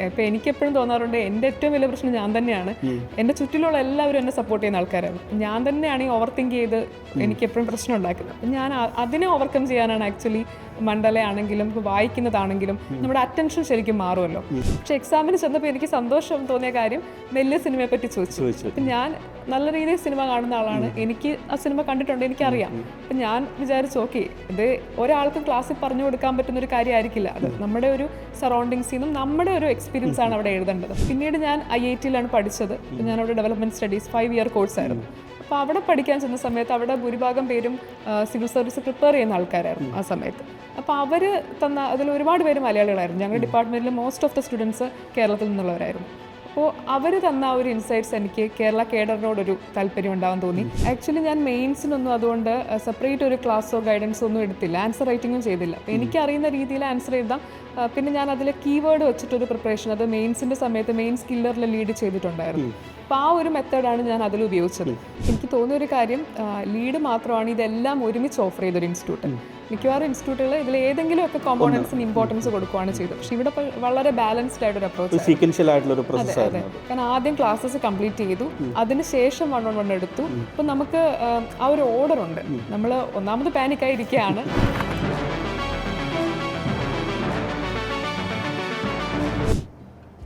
ഇപ്പം എനിക്കെപ്പോഴും തോന്നാറുണ്ട് എൻ്റെ ഏറ്റവും വലിയ പ്രശ്നം ഞാൻ തന്നെയാണ്. എൻ്റെ ചുറ്റിലുള്ള എല്ലാവരും എന്നെ സപ്പോർട്ട് ചെയ്യുന്ന ആൾക്കാരാണ്. ഞാൻ തന്നെയാണ് ഈ ഓവർ തിങ്ക് ചെയ്ത് എനിക്കെപ്പോഴും പ്രശ്നം ഉണ്ടാക്കുന്നത്. അപ്പം ഞാൻ അതിനെ ഓവർകം ചെയ്യാനാണ് ആക്ച്വലി മണ്ഡലയാണെങ്കിലും വായിക്കുന്നതാണെങ്കിലും നമ്മുടെ അറ്റൻഷൻ ശരിക്കും മാറുമല്ലോ. പക്ഷെ എക്സാമിന് ചെന്നപ്പോൾ എനിക്ക് സന്തോഷം തോന്നിയ കാര്യം നെല്ല് സിനിമയെ പറ്റി ചോദിച്ചു. അപ്പം ഞാൻ നല്ല രീതിയിൽ സിനിമ കാണുന്ന ആളാണ്. എനിക്ക് ആ സിനിമ കണ്ടിട്ടുണ്ട്, എനിക്കറിയാം. അപ്പം ഞാൻ വിചാരിച്ചു ഓക്കെ, ഇത് ഒരാൾക്ക് ക്ലാസ്സിൽ പറഞ്ഞു കൊടുക്കാൻ പറ്റുന്ന ഒരു കാര്യമായിരിക്കില്ല. അത് നമ്മുടെ ഒരു സറൗണ്ടിങ്സിൽ നിന്നും നമ്മുടെ ഒരു എക്സ്പീരിയൻസ് ആണ് അവിടെ എഴുതേണ്ടത്. പിന്നീട് ഞാൻ IIT-ലാണ് പഠിച്ചത്. ഞാൻ അവിടെ ഡെവലപ്മെൻറ്റ് സ്റ്റഡീസ് 5 ഇയർ കോഴ്സായിരുന്നു. അപ്പോൾ അവിടെ പഠിക്കാൻ ചെന്ന സമയത്ത് അവിടെ ഭൂരിഭാഗം പേരും സിവിൽ സർവീസ് പ്രിപ്പയർ ചെയ്യുന്ന ആൾക്കാരായിരുന്നു ആ സമയത്ത്. അപ്പോൾ അവർ തന്ന അതിൽ ഒരുപാട് പേര് മലയാളികളായിരുന്നു. ഞങ്ങളുടെ ഡിപ്പാർട്ട്മെൻറ്റിൽ മോസ്റ്റ് ഓഫ് ദ സ്റ്റുഡൻസ് കേരളത്തിൽ നിന്നുള്ളവരായിരുന്നു. അപ്പോൾ അവർ തന്ന ഒരു ഇൻസൈറ്റ്സ് എനിക്ക് കേരള കേഡറിനോടൊരു താല്പര്യം ഉണ്ടാവാൻ തോന്നി. ആക്ച്വലി ഞാൻ മെയിൻസിനൊന്നും അതുകൊണ്ട് സെപ്പറേറ്റ് ഒരു ക്ലാസ്സോ ഗൈഡൻസോ ഒന്നും എടുത്തില്ല. ആൻസർ റൈറ്റിങ്ങും ചെയ്തില്ല. അപ്പോൾ എനിക്കറിയുന്ന രീതിയിൽ ആൻസർ എഴുതാം. പിന്നെ ഞാൻ അതിൽ കീവേഡ് വെച്ചിട്ടൊരു പ്രിപ്പറേഷൻ, അത് മെയിൻസിൻ്റെ സമയത്ത് മെയിൻ സ്കില്ലറിൽ ലീഡ് ചെയ്തിട്ടുണ്ടായിരുന്നു. അപ്പോൾ ആ ഒരു മെത്തേഡാണ് ഞാൻ അതിൽ ഉപയോഗിച്ചത്. എനിക്ക് തോന്നിയൊരു കാര്യം, ലീഡ് മാത്രമാണ് ഇതെല്ലാം ഒരുമിച്ച് ഓഫർ ചെയ്തൊരു ഇൻസ്റ്റിറ്റ്യൂട്ട്. മിക്കവാറും ഇൻസ്റ്റിറ്റ്യൂട്ടുകൾ ഇതിൽ ഏതെങ്കിലും ഒക്കെ കോമ്പോണൻസിന് ഇമ്പോർട്ടൻസ് കൊടുക്കുകയാണ് ചെയ്തത്. പക്ഷേ ഇവിടെ വളരെ ബാലൻസ്ഡ് ആയിട്ടൊരു അപ്രോച്ച്. അതെ, കാരണം ആദ്യം ക്ലാസ്സസ് കംപ്ലീറ്റ് ചെയ്തു, അതിനുശേഷം 1-on-1 എടുത്തു. അപ്പം നമുക്ക് ആ ഒരു ഓർഡർ ഉണ്ട്. നമ്മൾ ഒന്നാമത് പാനിക്കായി ഇരിക്കുകയാണ്.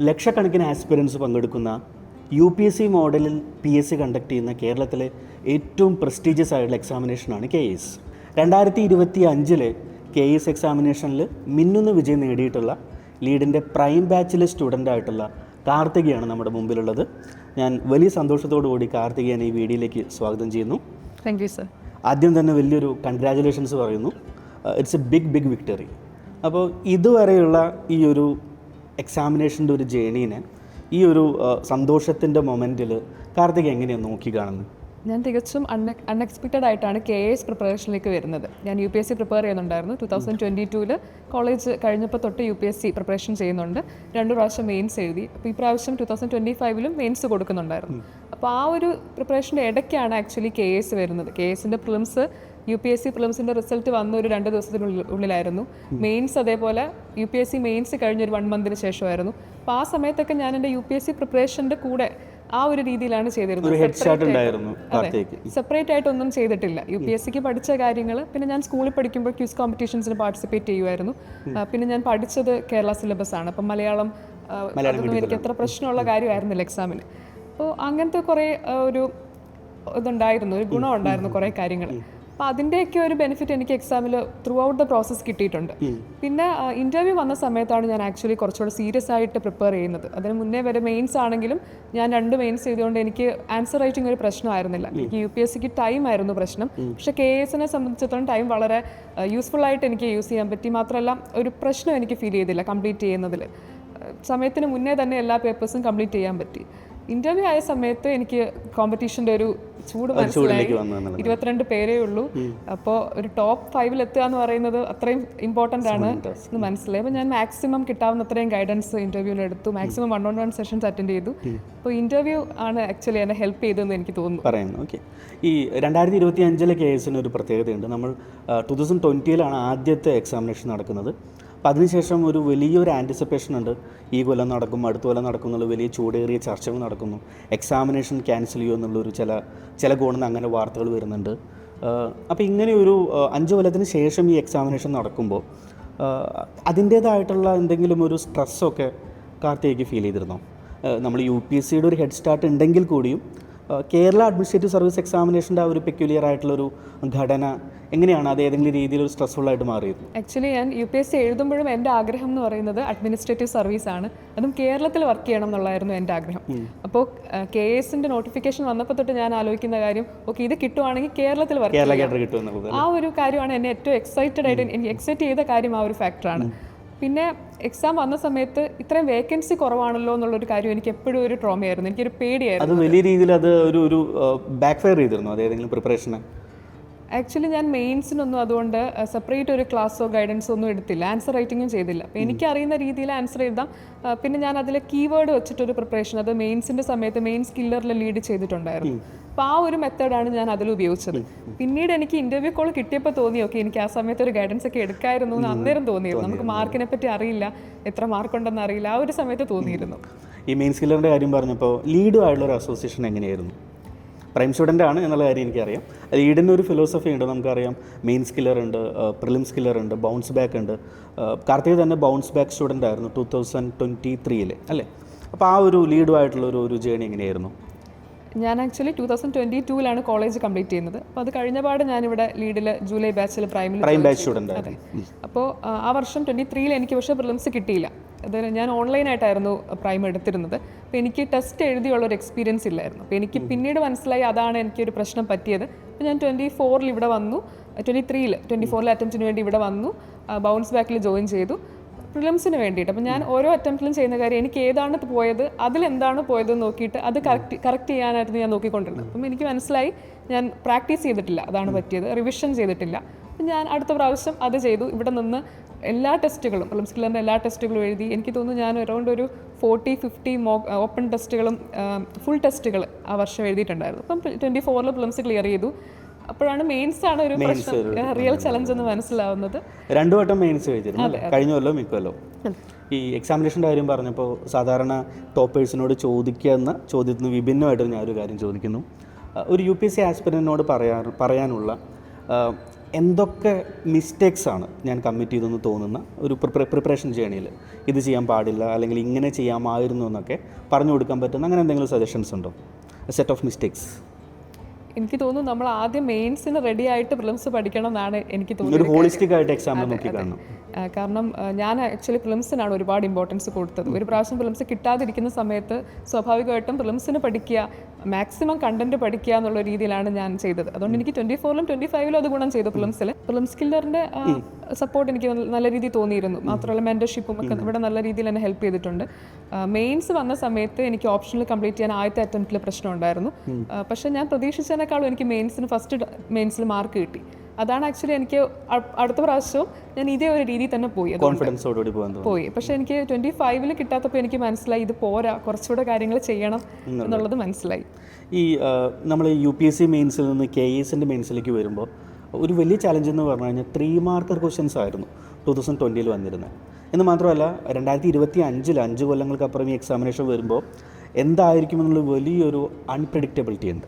ലക്ഷക്കണക്കിന് ആസ്പിരൻസ് പങ്കെടുക്കുന്ന UPSC മോഡലിൽ PSC കണ്ടക്ട് ചെയ്യുന്ന കേരളത്തിലെ ഏറ്റവും പ്രസ്റ്റീജിയസ് ആയിട്ടുള്ള എക്സാമിനേഷനാണ് KS. 2025 KS എക്സാമിനേഷനിൽ മിന്നുന്ന വിജയം നേടിയിട്ടുള്ള ലീഡിൻ്റെ പ്രൈം ബാച്ചിലെ സ്റ്റുഡൻ്റ് ആയിട്ടുള്ള കാർത്തികയാണ് നമ്മുടെ മുമ്പിലുള്ളത്. ഞാൻ വലിയ സന്തോഷത്തോടു കൂടി കാർത്തികയെ ഈ വീഡിയോയിലേക്ക് സ്വാഗതം ചെയ്യുന്നു. Thank you sir. ആദ്യം തന്നെ വലിയൊരു കൺഗ്രാജുലേഷൻസ് പറയുന്നു. It's a big victory. അപ്പോൾ ഇതുവരെയുള്ള ഈ ഒരു എക്സാമിനേഷൻ്റെ ഒരു ജേണീനെ, ഈ ഒരു സന്തോഷത്തിൻ്റെ മൊമെൻറ്റിൽ കാർത്തിക എങ്ങനെയാണ് നോക്കി കാണുന്നത്? ഞാൻ തികച്ചും അൺഎക്സ്പെക്റ്റഡ് ആയിട്ടാണ് KS പ്രിപ്പറേഷനിലേക്ക് വരുന്നത്. ഞാൻ UPSC പ്രിപ്പയർ ചെയ്യുന്നുണ്ടായിരുന്നു. 2022 കോളേജ് കഴിഞ്ഞപ്പോൾ തൊട്ട് UPSC പ്രിപ്പറേഷൻ ചെയ്യുന്നുണ്ട്. 2 പ്രാവശ്യം മെയിൻസ് എഴുതി. അപ്പോൾ ഈ പ്രാവശ്യം 2025 മെയിൻസ് കൊടുക്കുന്നുണ്ടായിരുന്നു. അപ്പോൾ ആ ഒരു പ്രിപ്പറേഷൻ്റെ ഇടയ്ക്കാണ് ആക്ച്വലി KS വരുന്നത്. KSൻ്റെ പ്രിലിംസ് UPSC പ്രിലിംസിൻ്റെ റിസൾട്ട് വന്ന ഒരു 2 ദിവസത്തിനുള്ളിലായിരുന്നു. മെയിൻസ് അതേപോലെ UPSC മെയിൻസ് കഴിഞ്ഞൊരു 1 മന്തിന് ശേഷമായിരുന്നു. അപ്പോൾ ആ സമയത്തൊക്കെ ഞാൻ എൻ്റെ UPSC പ്രിപ്പറേഷൻ്റെ കൂടെ ആ ഒരു രീതിയിലാണ് ചെയ്തിരുന്നത്. സെപ്പറേറ്റ് ആയിട്ടൊന്നും ചെയ്തിട്ടില്ല. UPSCക്ക് പഠിച്ച കാര്യങ്ങൾ, പിന്നെ ഞാൻ സ്കൂളിൽ പഠിക്കുമ്പോൾ ക്വിസ് കോമ്പറ്റീഷൻസിന് പാർട്ടിസിപ്പേറ്റ് ചെയ്യുമായിരുന്നു. പിന്നെ ഞാൻ പഠിച്ചത് കേരള സിലബസ് ആണ്. അപ്പം മലയാളം അതൊന്നും എനിക്ക് അത്ര പ്രശ്നമുള്ള കാര്യമായിരുന്നില്ല എക്സാമിന്. അപ്പോൾ അങ്ങനത്തെ കുറേ ഒരു ഇതുണ്ടായിരുന്നു, ഒരു ഗുണമുണ്ടായിരുന്നു കുറേ കാര്യങ്ങൾ. അപ്പോൾ അതിൻ്റെയൊക്കെ ഒരു ബെനിഫിറ്റ് എനിക്ക് എക്സാമിൽ ത്രൂ ഔട്ട് ദ പ്രോസസ്സ് കിട്ടിയിട്ടുണ്ട്. പിന്നെ ഇൻ്റർവ്യൂ വന്ന സമയത്താണ് ഞാൻ ആക്ച്വലി കുറച്ചുകൂടെ സീരിയസ് ആയിട്ട് പ്രിപ്പയർ ചെയ്യുന്നത്. അതിന് മുന്നേ വരെ മെയിൻസ് ആണെങ്കിലും ഞാൻ 2 മെയിൻസ് ചെയ്തുകൊണ്ട് എനിക്ക് ആൻസർ റൈറ്റിംഗ് ഒരു പ്രശ്നമായിരുന്നില്ല. എനിക്ക് UPSCക്ക് ടൈം ആയിരുന്നു പ്രശ്നം. പക്ഷേ KSനെ സംബന്ധിച്ചിടത്തോളം ടൈം വളരെ യൂസ്ഫുൾ ആയിട്ട് എനിക്ക് യൂസ് ചെയ്യാൻ പറ്റി. മാത്രമല്ല ഒരു പ്രശ്നം എനിക്ക് ഫീൽ ചെയ്തില്ല കംപ്ലീറ്റ് ചെയ്യുന്നതിൽ. സമയത്തിന് മുന്നേ തന്നെ എല്ലാ പേപ്പേഴ്സും കംപ്ലീറ്റ് ചെയ്യാൻ പറ്റി. ഇൻ്റർവ്യൂ ആയ സമയത്ത് എനിക്ക് കോമ്പറ്റീഷൻ്റെ ഒരു ചൂട് മനസ്സിലായി. 22 പേരേ ഉള്ളൂ. അപ്പോൾ ഒരു ടോപ്പ് 5 എത്തുക എന്ന് പറയുന്നത് അത്രയും ഇമ്പോർട്ടൻ്റ് ആണ് എന്ന് മനസ്സിലായി. അപ്പോൾ ഞാൻ മാക്സിമം കിട്ടാവുന്ന അത്രയും ഗൈഡൻസ് ഇൻ്റർവ്യൂവിൽ എടുത്തു. മാക്സിമം 1-on-1 സെഷൻസ് അറ്റൻഡ് ചെയ്തു. അപ്പോൾ ഇൻ്റർവ്യൂ ആണ് ആക്ച്വലി എന്നെ ഹെൽപ്പ് ചെയ്തതെന്ന് എനിക്ക് തോന്നുന്നു. പറയുന്നു. ഓക്കെ, ഈ 2025 KSന് ഒരു പ്രത്യേകതയുണ്ട്. നമ്മൾ 2020 ആദ്യത്തെ എക്സാമിനേഷൻ നടക്കുന്നത്. അപ്പോൾ അതിനുശേഷം ഒരു വലിയൊരു ആൻറ്റിസിപ്പേഷൻ ഉണ്ട്. ഈ കൊല്ലം നടക്കും, അടുത്ത കൊല്ലം നടക്കും എന്നുള്ള വലിയ ചൂടേറിയ ചർച്ചകൾ നടക്കുന്നു. എക്സാമിനേഷൻ ക്യാൻസൽ ചെയ്യുമോ എന്നുള്ളൊരു ചില കോണിൽ നിന്ന് അങ്ങനെ വാർത്തകൾ വരുന്നുണ്ട്. അപ്പോൾ ഇങ്ങനെ ഒരു 5 കൊല്ലത്തിന് ശേഷം ഈ എക്സാമിനേഷൻ നടക്കുമ്പോൾ അതിൻ്റേതായിട്ടുള്ള എന്തെങ്കിലും ഒരു സ്ട്രെസ്സൊക്കെ കാർത്തികയ്ക്ക് ഫീൽ ചെയ്തിരുന്നോ? നമ്മൾ UPSCയുടെ ഒരു ഹെഡ് സ്റ്റാർട്ട് ഉണ്ടെങ്കിൽ കൂടിയും കേരള അഡ്മിനിസ്ട്രേറ്റീവ് സർവീസ് എക്സാമിനേഷൻ്റെ ആ ഒരു പെക്യുലിയർ ആയിട്ടുള്ളൊരു ഘടന എങ്ങനെയാണ് അത് ഏതെങ്കിലും രീതിയിൽ ഒരു സ്ട്രെസ്ഫുൾ ആയിട്ട് മാറിയത്? ആക്ച്വലി ഞാൻ UPSC എഴുതുമ്പോഴും എൻ്റെ ആഗ്രഹം എന്ന് പറയുന്നത് അഡ്മിനിസ്ട്രേറ്റീവ് സർവീസ് ആണ്. അതും കേരളത്തിൽ വർക്ക് ചെയ്യണം എന്നുള്ളായിരുന്നു എൻ്റെ ആഗ്രഹം. അപ്പോൾ KSൻ്റെ നോട്ടിഫിക്കേഷൻ വന്നപ്പോൾ തൊട്ട് ഞാൻ ആലോചിക്കുന്ന കാര്യം, ഓക്കെ ഇത് കിട്ടുവാണെങ്കിൽ കേരളത്തിൽ വർക്ക് ചെയ്യാം. ആ ഒരു കാര്യമാണ് എന്നെ ഏറ്റവും എക്സൈറ്റഡ് ആയിട്ട് എനിക്ക് എക്സൈറ്റ് ചെയ്ത കാര്യം. ആ ഒരു ഫാക്ടറാണ്. പിന്നെ എക്സാം വന്ന സമയത്ത് ഇത്രയും വേക്കൻസി കുറവാണല്ലോ എന്നുള്ളൊരു കാര്യം എനിക്ക് എപ്പോഴും ഒരു ട്രോമയായിരുന്നു. എനിക്കൊരു പേടിയായിരുന്നു. അത് വലിയ രീതിയിൽ അത് ഒരു ബാക്ക് ഫയർ ചെയ്തിരുന്നു അത് ഏതെങ്കിലും പ്രിപ്പറേഷന്? ആക്ച്വലി ഞാൻ മെയിൻസിനൊന്നും അതുകൊണ്ട് സെപ്പറേറ്റ് ഒരു ക്ലാസ്സോ ഗൈഡൻസോ ഒന്നും എടുത്തില്ല, ആൻസർ റൈറ്റിങ്ങും ചെയ്തില്ല. അപ്പോൾ എനിക്കറിയുന്ന രീതിയിൽ ആൻസർ എഴുതാം. പിന്നെ ഞാൻ അതിലെ കീവേഡ് വെച്ചിട്ടൊരു പ്രിപ്പറേഷൻ, അത് മെയിൻസിൻ്റെ സമയത്ത് മെയിൻസ് കില്ലറിൽ ലീഡ് ചെയ്തിട്ടുണ്ടായിരുന്നു. അപ്പോൾ ആ ഒരു മെത്തേഡാണ് ഞാൻ അതിൽ ഉപയോഗിച്ചത്. പിന്നീട് എനിക്ക് ഇൻ്റർവ്യൂ കോൾ കിട്ടിയപ്പോൾ തോന്നി, ഓക്കെ എനിക്ക് ആ സമയത്ത് ഒരു ഗൈഡൻസ് ഒക്കെ എടുക്കായിരുന്നു എന്ന് അന്നേരം തോന്നിയിരുന്നു. നമുക്ക് മാർക്കിനെ പറ്റി അറിയില്ല, എത്ര മാർക്കുണ്ടെന്ന് അറിയില്ല, ആ ഒരു സമയത്ത് തോന്നിയിരുന്നു. ഈ മെയിൻസ് കില്ലറിൻ്റെ കാര്യം പറഞ്ഞപ്പോൾ ലീഡുമായിട്ടുള്ളൊരു അസോസിയേഷൻ എങ്ങനെയായിരുന്നു? പ്രൈം സ്റ്റുഡൻ്റ് ആണ് എന്നുള്ള കാര്യം എനിക്കറിയാം. ലീഡിന് ഒരു ഫിലോസഫി ഉണ്ട്, നമുക്കറിയാം. മെയിൻസ് കില്ലർ ഉണ്ട്, പ്രിലിംസ് കില്ലർ ഉണ്ട്, ബൗൺസ് ബാക്ക് ഉണ്ട്. കാർത്തിക് തന്നെ ബൗൺസ് ബാക്ക് സ്റ്റുഡൻ്റ് ആയിരുന്നു 2023 അല്ലേ? അപ്പോൾ ആ ഒരു ലീഡുമായിട്ടുള്ള ഒരു ജേണി എങ്ങനെയായിരുന്നു? ഞാൻ ആക്ച്വലി 2022 കോളേജ് കംപ്ലീറ്റ് ചെയ്യുന്നത്. അപ്പോൾ അത് കഴിഞ്ഞ പാട് ഞാനിവിടെ ലീഡിൽ ജൂലൈ ബാച്ചിൽ പ്രൈം ബാച്ച് സ്റ്റുഡൻ്റ്. അതെ. അപ്പോൾ ആ വർഷം 23 എനിക്ക് പക്ഷേ പ്രിലിംസ് കിട്ടിയില്ല. അതായത് ഞാൻ ഓൺലൈനായിട്ടായിരുന്നു പ്രൈം എടുത്തിരുന്നത്. അപ്പോൾ എനിക്ക് ടെസ്റ്റ് എഴുതിയുള്ളൊരു എക്സ്പീരിയൻസ് ഇല്ലായിരുന്നു. അപ്പോൾ എനിക്ക് പിന്നീട് മനസ്സിലായി അതാണ് എനിക്കൊരു പ്രശ്നം പറ്റിയത്. അപ്പോൾ ഞാൻ 24 ഇവിടെ വന്നു, 24 അറ്റംപ്റ്റിന് വേണ്ടി ഇവിടെ വന്നു, ബൗൺസ് ബാക്കിൽ ജോയിൻ ചെയ്തു പ്രിലിംസിന് വേണ്ടിയിട്ട്. അപ്പം ഞാൻ ഓരോ അറ്റംപ്റ്റിലും ചെയ്യുന്ന കാര്യം എനിക്ക് ഏതാണ് പോയത്, അതിലെന്താണ് പോയതെന്ന് നോക്കിയിട്ട് അത് കറക്റ്റ് ചെയ്യാനായിരുന്നു ഞാൻ നോക്കിക്കൊണ്ടിരുന്നത്. അപ്പം എനിക്ക് മനസ്സിലായി ഞാൻ പ്രാക്ടീസ് ചെയ്തിട്ടില്ല, അതാണ് പറ്റിയത്, റിവിഷൻ ചെയ്തിട്ടില്ല. അപ്പം ഞാൻ അടുത്ത പ്രാവശ്യം അത് ചെയ്തു. ഇവിടെ നിന്ന് എല്ലാ ടെസ്റ്റുകളും, പ്രിലിംസ് കില്ലറിൻ്റെ എല്ലാ ടെസ്റ്റുകളും എഴുതി. എനിക്ക് തോന്നുന്നു ഞാൻ അറൗണ്ട് ഒരു 40-50 ഓപ്പൺ ടെസ്റ്റുകളും ഫുൾ ടെസ്റ്റുകൾ ആ വർഷം എഴുതിയിട്ടുണ്ടായിരുന്നു. അപ്പം 24 പ്രിലിംസ് ക്ലിയർ ചെയ്തു. അപ്പോഴാണ് മെയിൻസ് ആണ് ഒരു പ്രശ്നം, റിയൽ ചലഞ്ച് എന്ന് മനസ്സിലാവുന്നത്. 2 വട്ടം മെയിൻസ് എഴുതിയിരുന്നു, കഴിഞ്ഞ കൊല്ലം മിക്കല്ലോ. ഈ എക്സാമിനേഷൻ്റെ കാര്യം പറഞ്ഞപ്പോൾ സാധാരണ ടോപ്പേഴ്സിനോട് ചോദിക്കുന്ന ചോദ്യത്തിന് വിഭിന്നമായിട്ട് ഞാനൊരു കാര്യം ചോദിക്കുന്നു. ഒരു UPSC ആസ്പിരൻറ്റിനോട് പറയാനുള്ള എന്തൊക്കെ മിസ്റ്റേക്സ് ആണ് ഞാൻ കമ്മിറ്റ് ചെയ്തെന്ന് തോന്നുന്ന ഒരു പ്രിപ്പറേഷൻ ജേണിയിൽ, ഇത് ചെയ്യാൻ പാടില്ല അല്ലെങ്കിൽ ഇങ്ങനെ ചെയ്യാമായിരുന്നു എന്നൊക്കെ പറഞ്ഞു കൊടുക്കാൻ പറ്റുന്ന അങ്ങനെ എന്തെങ്കിലും സജഷൻസ് ഉണ്ടോ? Set of mistakes. എനിക്ക് തോന്നുന്നു നമ്മൾ ആദ്യം മെയിൻസിന് റെഡി ആയിട്ട് പ്രിലിംസ് പഠിക്കണം എന്നാണ് എനിക്ക് തോന്നുന്നത്. ഒരു ഹോളിസ്റ്റിക് ആയിട്ട് എക്സാം നോക്കി കാണണം. കാരണം ഞാൻ ആക്ച്വലി പ്രിലിംസിനാണ് ഒരുപാട് ഇമ്പോർട്ടൻസ് കൊടുത്തത്. ഒരു പ്രാവശ്യം പ്രിലിംസ് കിട്ടാതിരിക്കുന്ന സമയത്ത് സ്വാഭാവികമായിട്ടും പ്രിലിംസിന് പഠിക്കുക, മാക്സിമം കണ്ടന്റ് പഠിക്കുക എന്നുള്ള രീതിയിലാണ് ഞാൻ ചെയ്തത്. അതുകൊണ്ട് എനിക്ക് 24-ലും 25-ലും അത് ഗുണം ചെയ്തു. പ്രിലിംസ് കില്ലറിൻ്റെ സപ്പോർട്ട് എനിക്ക് നല്ല രീതിയിൽ തോന്നിയിരുന്നു. മാത്രമല്ല മെൻറ്റർഷിപ്പും ഒക്കെ ഇവിടെ നല്ല രീതിയിൽ എന്നെ ഹെൽപ്പ് ചെയ്തിട്ടുണ്ട്. മെയിൻസ് വന്ന സമയത്ത് എനിക്ക് ഓപ്ഷനിൽ കംപ്ലീറ്റ് ചെയ്യാൻ ആദ്യത്തെ അറ്റംപ്റ്റിൽ പ്രശ്നം ഉണ്ടായിരുന്നു. പക്ഷേ ഞാൻ പ്രതീക്ഷിച്ചതിനേക്കാളും എനിക്ക് ഫസ്റ്റ് മെയിൻസിൽ മാർക്ക് കിട്ടി. അതാണ് ആക്ച്വലി എനിക്ക് അടുത്ത പ്രാവശ്യവും ഞാൻ ഇതേ ഒരു രീതിയിൽ തന്നെ പോയി. പക്ഷെ എനിക്ക് 25-ൽ കിട്ടാത്തപ്പോൾ എനിക്ക് മനസ്സിലായി ഇത് പോരാ, കുറച്ചുകൂടെ കാര്യങ്ങൾ ചെയ്യണം എന്നുള്ളത് മനസ്സിലായി. ഈ നമ്മൾ UPSC മെയിൻസിൽ നിന്ന് KASൻ്റെ മെയിൻസിലേക്ക് വരുമ്പോൾ ഒരു വലിയ ചലഞ്ച് എന്ന് പറഞ്ഞു കഴിഞ്ഞാൽ 3 മാർക്കർ ക്വസ്റ്റ്യൻസ് ആയിരുന്നു 2020 വന്നിരുന്നത്. എന്ന് മാത്രമല്ല 2025 5 കൊല്ലങ്ങൾക്കപ്പുറം ഈ എക്സാമിനേഷൻ വരുമ്പോൾ എന്തായിരിക്കുമെന്നുള്ള വലിയൊരു അൺപ്രഡിക്റ്റബിലിറ്റി ഉണ്ട്.